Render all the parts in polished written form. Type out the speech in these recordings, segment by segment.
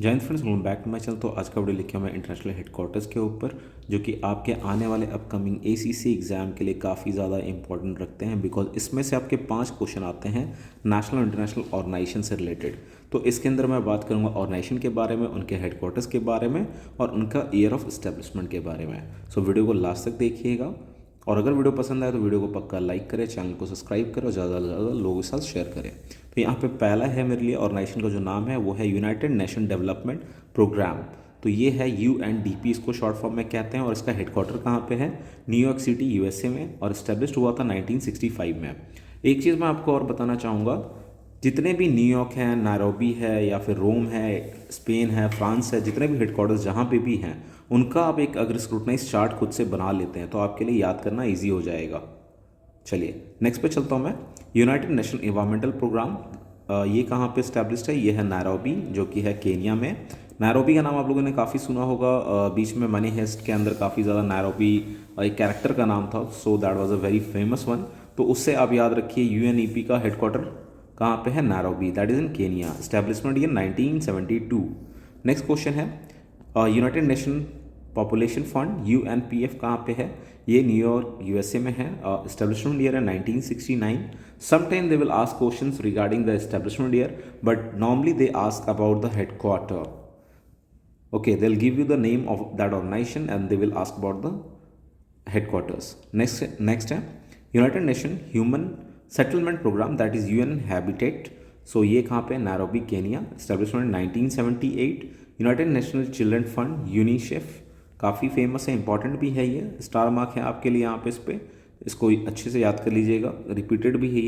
जय हिंद friends, welcome back to my channel. तो आज का वीडियो लिखा मैं इंटरनेशनल हेडक्वार्टर्स के ऊपर, जो कि आपके आने वाले अपकमिंग एसीसी एग्ज़ाम के लिए काफ़ी ज़्यादा इंपॉर्टेंट रखते हैं, बिकॉज इसमें से आपके 5 क्वेश्चन आते हैं नेशनल और इंटरनेशनल ऑर्गेनाइजेशन से रिलेटेड। तो इसके अंदर मैं बात करूंगा ऑर्गेनाइजेशन के बारे में, उनके हेडक्वार्टर्स के बारे में और उनका ईयर ऑफ इस्टेब्लिशमेंट के बारे में। सो वीडियो को लास्ट तक देखिएगा, और अगर वीडियो पसंद आए तो वीडियो को पक्का लाइक करें, चैनल को सब्सक्राइब करें और ज़्यादा से ज़्यादा लोगों के साथ शेयर करें। तो यहाँ पे पहला है मेरे लिए ऑर्गेनाइजेशन का जो नाम है वो है यूनाइटेड नेशन डेवलपमेंट प्रोग्राम। तो ये है UNDP, इसको शॉर्ट फॉर्म में कहते हैं, और इसका हेडक्वार्टर कहाँ पे है? न्यूयॉर्क सिटी USA में, और इस्टेब्लिश हुआ था 1965 में। एक चीज़ मैं आपको और बताना चाहूँगा, जितने भी न्यूयॉर्क हैं, नायरोबी है, या फिर रोम है, स्पेन है, फ्रांस है, जितने भी हेडक्वार्टर्स जहाँ पे भी हैं, उनका आप एक अगर स्क्रूटनाइज चार्ट खुद से बना लेते हैं तो आपके लिए याद करना ईजी हो जाएगा। चलिए नेक्स्ट पे चलता हूँ मैं। यूनाइटेड नेशन एनवायरमेंटल प्रोग्राम, ये कहाँ पे स्टैब्लिश्ड है? ये है नायरोबी, जो कि है केनिया में। नायरोबी का नाम आप लोगों ने काफ़ी सुना होगा, बीच में मनी हेस्ट के अंदर काफ़ी ज़्यादा नायरोबी एक कैरेक्टर का नाम था, so that was a very famous one. तो उससे आप याद रखिए UNEP का हेडक्वार्टर कहाँ पे है? Nairobi, that is in Kenya. Establishment year 1972। Next question है united nation population fund UNPF कहाँ पे है? ये न्यूयॉर्क USA में है। एस्टेब्लिशमेंट ईयर है 1969। Sometime they will ask questions regarding the establishment year, but normally they ask about the headquarter. Okay, they'll give you the name of that organization and they will ask about the headquarters. Next है united nation human settlement programme, that is UN habitat. So ये कहाँ पे? Nairobi, Kenya. Establishment 1978। United national children fund UNICEF, काफ़ी famous है, important भी है, ये star mark है आपके लिए यहाँ पे, इस पर इसको अच्छे से याद कर लीजिएगा, रिपीटेड भी है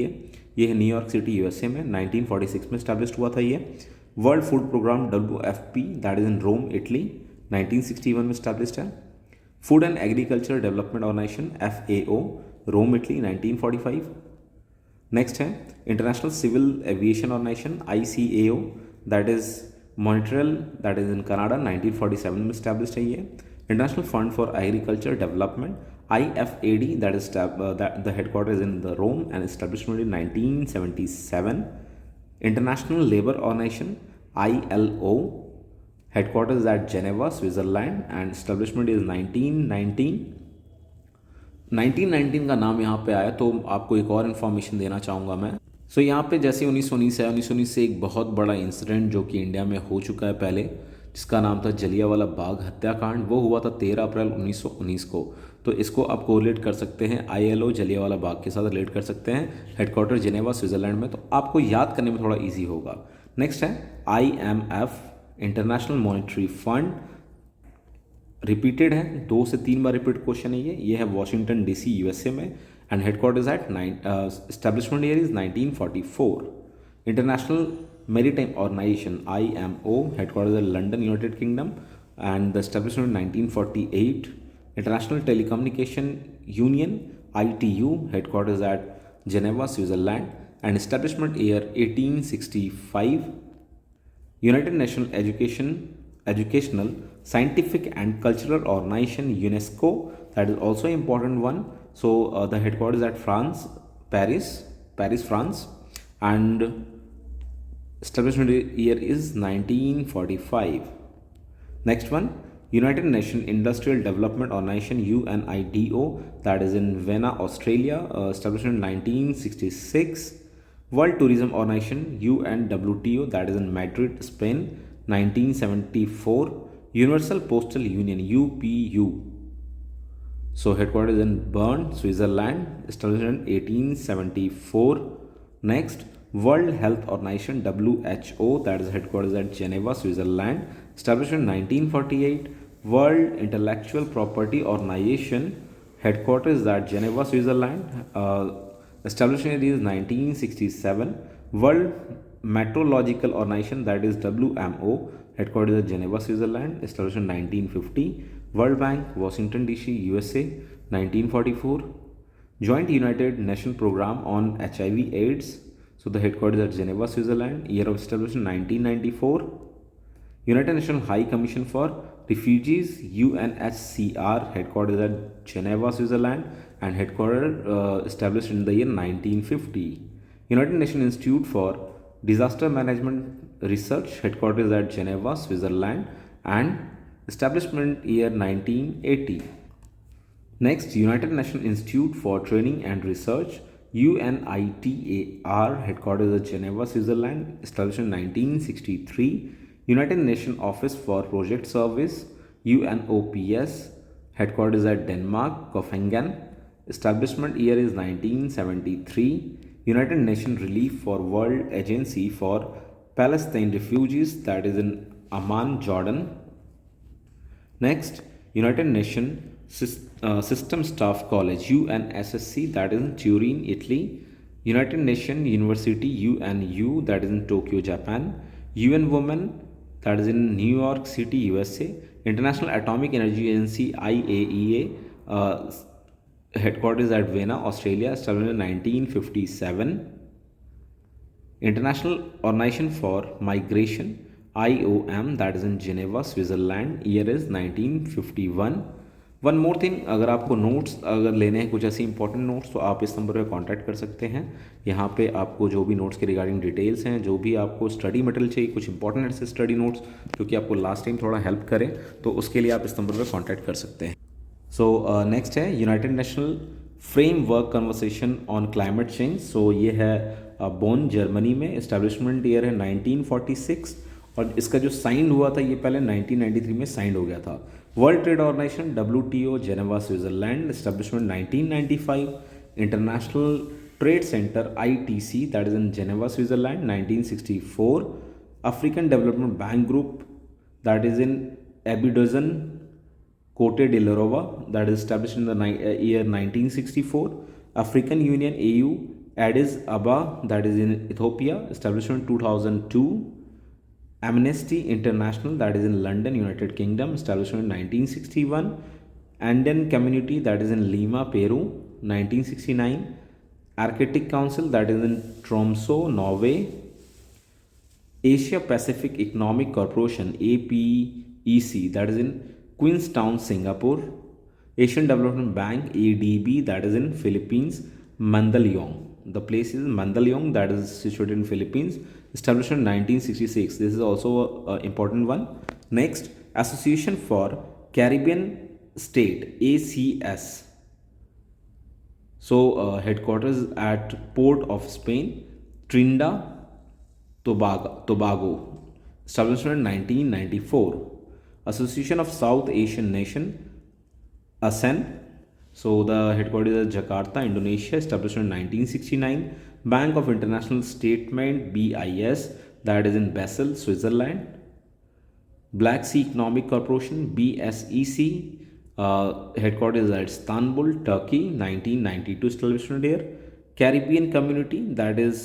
ये है न्यूयॉर्क सिटी USA में, 1946 में स्टैब्लिश हुआ था ये। World food programme WFP, that is in Rome, Italy, 1961 में स्टैब्लिश्ड है। Food and agriculture development organisation FAO, Rome, Italy, 1945। Next है international civil aviation organisation ICAO, that is Montreal, that is in Canada, 1947 में established है ये। International fund for agriculture development IFAD, that is the headquarter is in the Rome and establishment in 1977। International labour organisation ILO, headquarters at Geneva, Switzerland, and establishment is 1919। 1919 का नाम यहाँ पे आया तो आपको एक और इन्फॉर्मेशन देना चाहूँगा मैं। सो यहाँ पे जैसे 1919 है, 1919 से एक बहुत बड़ा इंसिडेंट जो कि इंडिया में हो चुका है पहले, जिसका नाम था जलियांवाला बाग हत्याकांड। वो हुआ था 13 अप्रैल 1919 को। तो इसको आप कोरिलेट कर सकते हैं ILO जलियांवाला बाग के साथ रिलेट कर सकते हैं, हेडक्वार्टर जिनेवा, स्विट्जरलैंड में, तो आपको याद करने में थोड़ा ईजी होगा। नेक्स्ट है IMF, international monetary fund, repeated है, 2 से 3 बार रिपीट क्वेश्चन है ये है वॉशिंगटन DC USA में, and headquarters at establishment year is 1944। International Maritime Organization IMO, headquarters at London, United Kingdom, and the establishment 1948। International Telecommunication Union ITU, headquarters at Geneva, Switzerland, and establishment year 1865। United National educational, scientific and cultural organization UNESCO, that is also important one. So the headquarters at France, Paris, France, and establishment year is 1945. Next one, United Nations Industrial Development Organization UNIDO, that is in Vienna, Australia, establishment 1966. World Tourism Organization UNWTO, that is in Madrid, Spain, 1974. Universal Postal Union UPU, so headquarters in Bern, Switzerland, established in 1874. Next, World Health Organization WHO, that is headquarters at Geneva, Switzerland, established in 1948. World Intellectual Property Organization, headquarters at Geneva, Switzerland, established in 1967. World Meteorological Organization, that is WMO, headquarters at Geneva, Switzerland, established in 1950. World Bank, Washington DC, USA, 1944. Joint United Nations Program on HIV/AIDS, so the headquarters at Geneva, Switzerland, year of establishment 1994. United Nations High Commission for Refugees UNHCR, headquarters at Geneva, Switzerland, and headquarters established in the year 1950. United Nations Institute for Disaster Management Research, headquarters at Geneva, Switzerland, and establishment year 1980. Next, United Nations Institute for Training and Research, UNITAR, headquarters at Geneva, Switzerland, established in 1963. United Nations Office for Project Service, UNOPS, headquarters at Denmark, Copenhagen, establishment year is 1973. United Nations Relief for World Agency for Palestine Refugees, that is in Amman, Jordan. Next, United Nations System Staff College, UNSSC, that is in Turin, Italy. United Nations University, UNU, that is in Tokyo, Japan. UN Women, that is in New York City, USA. International Atomic Energy Agency, IAEA, headquarters at Vienna, Australia, established in 1957. International Organization for Migration, IOM, that is in Geneva, Switzerland, year is 1951. One more thing, अगर आपको notes अगर लेने हैं कुछ ऐसे important notes तो आप इस नंबर पर कांटेक्ट कर सकते हैं। यहाँ पे आपको जो भी नोट्स के रिगार्डिंग डिटेल्स हैं, जो भी आपको स्टडी मटेरियल चाहिए, कुछ इंपॉर्टेंट ऐसे स्टडी नोट्स जो कि आपको लास्ट टाइम थोड़ा हेल्प करें, तो उसके लिए आप इस नंबर पर कांटेक्ट कर सकते हैं। सो नेक्स्ट है united national framework conversation on climate change. So ये है बोन, जर्मनी में, एस्टेब्लिशमेंट ईयर है 1946 और इसका जो साइन हुआ था ये पहले 1993 में साइन हो गया था। World trade organisation, WTO, Geneva, Switzerland, establishment 1995। International trade centre, ITC, that is in Geneva, Switzerland, 1964। African development bank group, that is in Abidjan, Cote d'Ivoire, that is established in the year 1964. African Union, AU, Addis Ababa, that is in Ethiopia, established in 2002. Amnesty International, that is in London, United Kingdom, established in 1961. Andean Community, that is in Lima, Peru, 1969. Arctic Council, that is in Tromsø, Norway. Asia Pacific Economic Corporation, APEC, that is in Queenstown, Singapore. Asian Development Bank, ADB, that is in Philippines, Mandaluyong. The place is Mandaluyong, that is situated in Philippines, established in 1966. This is also an important one. Next, Association for Caribbean State, ACS. So headquarters at Port of Spain, Trinidad Tobago, established in 1994. Association of South Asian Nation, ASEAN. So the headquarters is Jakarta, Indonesia, established in 1969. Bank of International Settlement, BIS, that is in Basel, Switzerland. Black Sea Economic Corporation, BSEC, headquarters is at Istanbul, Turkey, 1992 establishment here. Caribbean Community, that is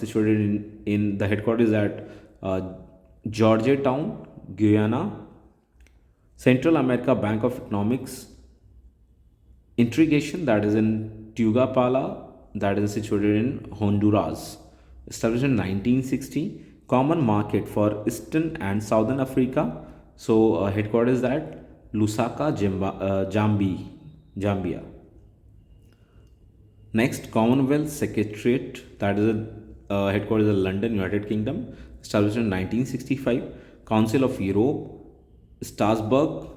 situated in the headquarters at Georgetown, Guyana. Central America Bank of Economics Integration, that is in Tugapala, that is situated in Honduras, established in 1960. Common Market for Eastern and Southern Africa. So headquarters at Lusaka, Zambia. Next, Commonwealth Secretariat, that is headquarters in London, United Kingdom, established in 1965. Council of Europe, Strasbourg,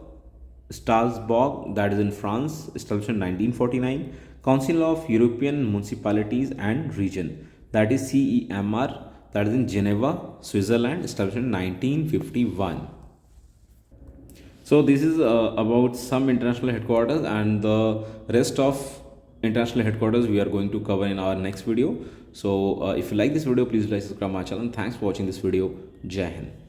that is in France, established in 1949. Council of European Municipalities and Region, that is CEMR, that is in Geneva, Switzerland, established in 1951. So this is about some international headquarters, and the rest of international headquarters we are going to cover in our next video. So if you like this video, please like, subscribe my channel. Thanks for watching this video. Jai Hind.